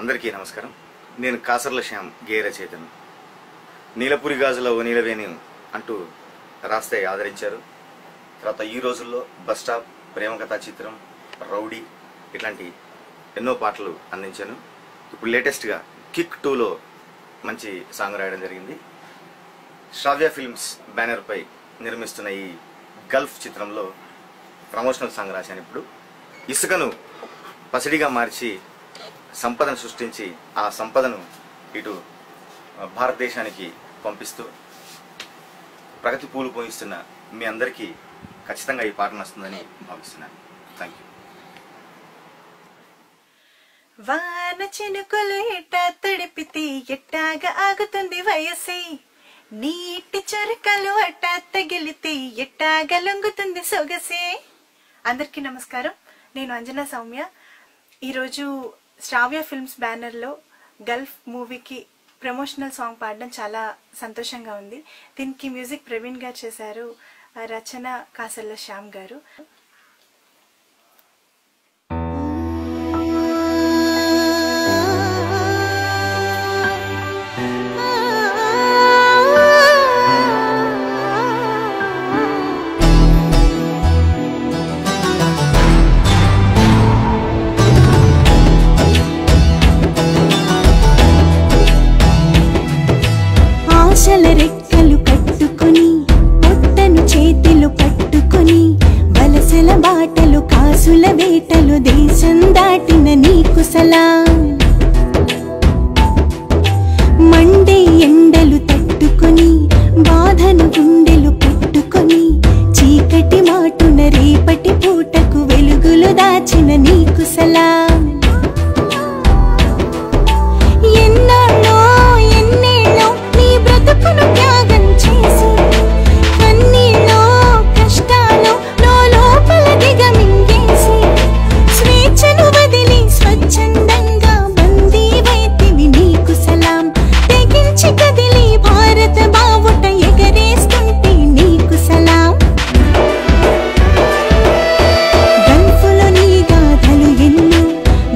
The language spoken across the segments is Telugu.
అందరికీ నమస్కారం. నేను కాసర్ల శ్యామ్, గేయ రచయితను. నీలపురి గాజుల ఓ నీలవేణి అంటూ రాస్తే ఆదరించారు. తర్వాత ఈ రోజుల్లో బస్ స్టాప్, ప్రేమ కథా చిత్రం, రౌడీ ఇట్లాంటి ఎన్నో పాటలు అందించాను. ఇప్పుడు లేటెస్ట్గా కిక్ 2లో మంచి సాంగ్ రాయడం జరిగింది. శ్రావ్య ఫిల్మ్స్ బ్యానర్పై నిర్మిస్తున్న ఈ గల్ఫ్ చిత్రంలో ప్రమోషనల్ సాంగ్ రాశాను. ఇప్పుడు ఇసుకను పసిడిగా మార్చి సంపదను సృష్టించి ఆ సంపదను ఇటు భారతదేశానికి పంపిస్తూ ప్రగతి పూలు పోయిస్తున్న మీ అందరికీ ఖచ్చితంగా ఈ పాట నచ్చుతుందని భావిస్తున్నాను. Thank you. వాన చినుకులు ఎట్టా తడిపితే ఎట్టాగా ఆగుతుంది వయసే, నీటి చురకలు అట్టా తగిలితే ఎట్టాగా లొంగుతుంది సొగసే. అందరికీ నమస్కారం. నేను అంజనా సౌమ్య. ఈరోజు శ్రావ్య ఫిల్మ్స్ బ్యానర్లో గల్ఫ్ మూవీకి ప్రమోషనల్ సాంగ్ పాడడం చాలా సంతోషంగా ఉంది. దీనికి మ్యూజిక్ ప్రవీణ్ గారు చేశారు, రచన కాసర్ల శ్యామ్ గారు. ఆశల రెక్కలు కట్టుకొని, పొట్టను చేతిలో పట్టుకొని, వలసల బాటలు కాసుల వేటలు దేశం దాటిన నీకు సలాం. మండే ఎండలు తట్టుకొని, బాధను గుండెలు పెట్టుకొని, చీకటి మాటున రేపటి పూటకు వెలుగులు దాచిన నీకు సలాం. బ్రతుకును త్యాగం చేసి, కన్నీళ్ళో కష్టాలో లోపల దిగమింగేసి, స్వేచ్ఛను వదిలి స్వచ్ఛందంగా బందీ వైతివి నీకు సలాం. తెగించి కదిలి భారత బావుట ఎగరేస్తుంటే నీకు సలాం. గల్ఫులో నీ గాథలు ఎన్నో,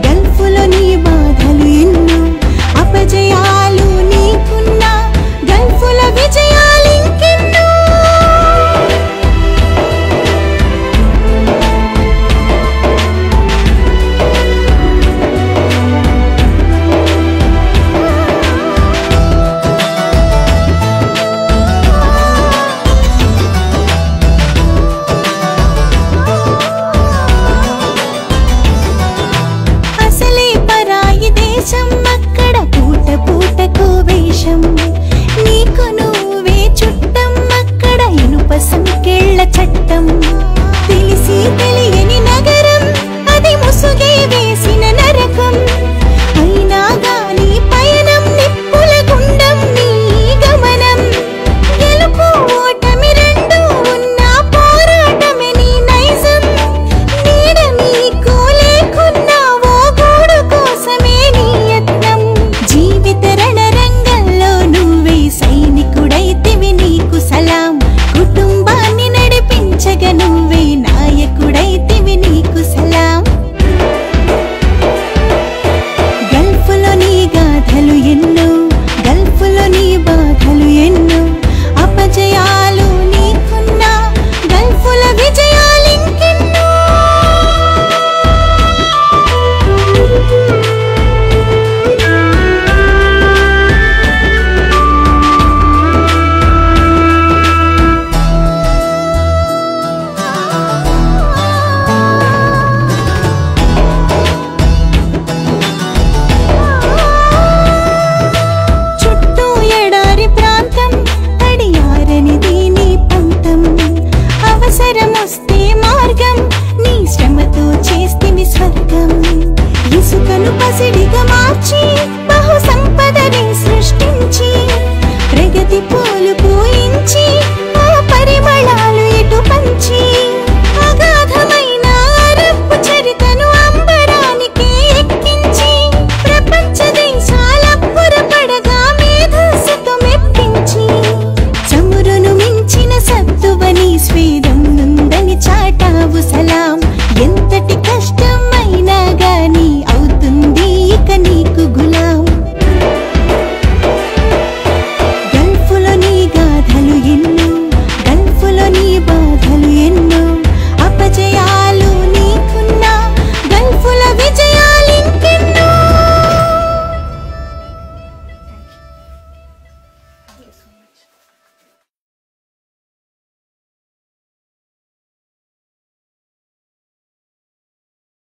గల్ఫులో నీ బాధలు ఎన్నో, అపజయాలు నీకున్నా గల్ఫుల విజయాలింకెన్నో. అసలే పరాయి దేశం, అక్కడ పూట పూటకు వేషం, నీకు నువ్వే చుట్టం, అక్కడ ఇనుప సంకెళ్ళ చట్టం. తెలిసి తెలియని నగరం, అది ముసుగే వేసిన నరకం. అయినా గాని పయనం నిప్పుల గుండం నీ గమనం. గెలుపు ఓటమి రెండు ఉన్నా పోరాటమే నీ నైజం. నీడ నీకు లేకున్నా ఓ గూడు కోసమే నీ యత్నం. జీవిత రణరంగంలో నువ్వే సైనికుడైతివి నీకు సలాం. కుటుంబాన్ని నడిపించగ నువ్వే నాయకుడైతివి నీకు సలాం. గల్ఫులో నీ గాథలు ఎన్నో, గల్ఫులో నీ బాధలు ఎన్నో, అపజయాలు నీకున్నా గల్ఫుల విజయాలింకెన్నో. చుట్టూ ఎడారి ప్రాంతం, తడియారనిది నీ పంతం. అవసరమొస్తే మార్గం, నీ శ్రమతో చేస్తివి స్వర్గం. ఇసుకను పసిడిగా మార్చి, బహు సంపదని సృష్టించి, ప్రగతి పూలు పూయించి, ఆ పరిమళాలు ఇటు పంచి, అగాధమైన అరబ్బు చరితను అంబరానికి ఎక్కించి, ప్రపంచ దేశాల పురపడగా మేధస్సుతో మెప్పించి, చమురును మించిన సత్తువని స్వేదం నుందని చాటావు సలాం.